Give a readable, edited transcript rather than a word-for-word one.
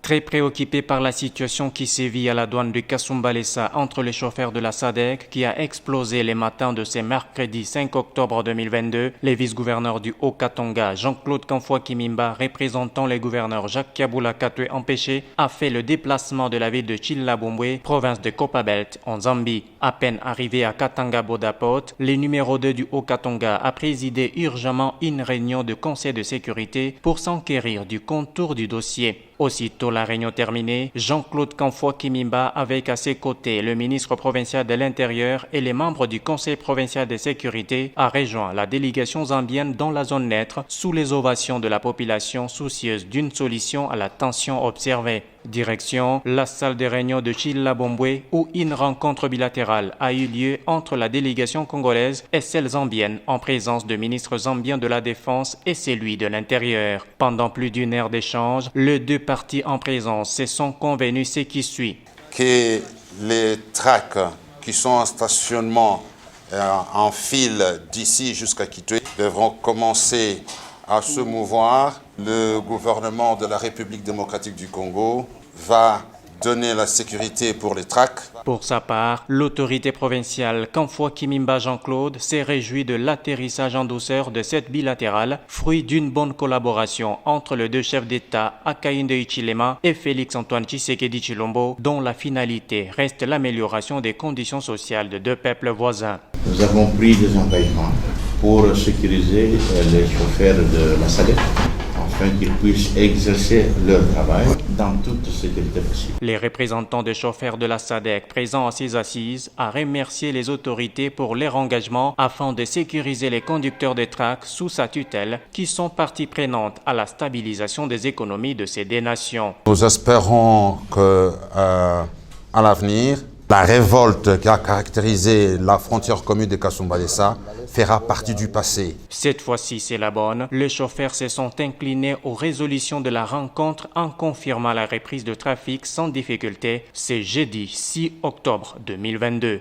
Très préoccupé par la situation qui sévit à la douane de Kasumbalesa entre les chauffeurs de la SADC qui a explosé les matins de ce mercredi 5 octobre 2022, les vice-gouverneurs du Haut-Katanga, Jean-Claude Kamfwa Kimimba, représentant les gouverneurs Jacques Kiabula Katwe empêché, a fait le déplacement de la ville de Chilla-Bombwe, province de Copperbelt, en Zambie. À peine arrivé à Katanga Bodapot, le numéro 2 du Haut-Katanga a présidé urgemment une réunion de conseil de sécurité pour s'enquérir du contour du dossier. Aussitôt la réunion terminée, Jean-Claude Kamfwa Kimimba, avec à ses côtés le ministre provincial de l'Intérieur et les membres du Conseil provincial de sécurité, a rejoint la délégation zambienne dans la zone neutre sous les ovations de la population soucieuse d'une solution à la tension observée. Direction la salle de réunion de Chilla-Bombwe où une rencontre bilatérale a eu lieu entre la délégation congolaise et celle zambienne en présence de ministres zambiens de la Défense et celui de l'Intérieur. Pendant plus d'une heure d'échange, les deux parties en présence se sont convenus ce qui suit. Que les tracks qui sont en stationnement en file d'ici jusqu'à Kitwe devront commencer à se mouvoir. Le gouvernement de la République démocratique du Congo va donner la sécurité pour les tracks. Pour sa part, l'autorité provinciale Kamfwa Kimimba Jean-Claude s'est réjoui de l'atterrissage en douceur de cette bilatérale, fruit d'une bonne collaboration entre les deux chefs d'État Hakainde Hichilema et Félix-Antoine Tshisekedi Tshilombo, dont la finalité reste l'amélioration des conditions sociales de deux peuples voisins. Nous avons pris des engagements pour sécuriser les chauffeurs de la SADC, afin qu'ils puissent exercer leur travail dans toute sécurité possible. Les représentants des chauffeurs de la SADC présents à ces assises ont remercié les autorités pour leur engagement afin de sécuriser les conducteurs de tracks sous sa tutelle qui sont partie prenante à la stabilisation des économies de ces deux nations. Nous espérons qu'à l'avenir, la révolte qui a caractérisé la frontière commune de Kasumbalesa fera partie du passé. Cette fois-ci, c'est la bonne. Les chauffeurs se sont inclinés aux résolutions de la rencontre en confirmant la reprise de trafic sans difficulté ce jeudi 6 octobre 2022.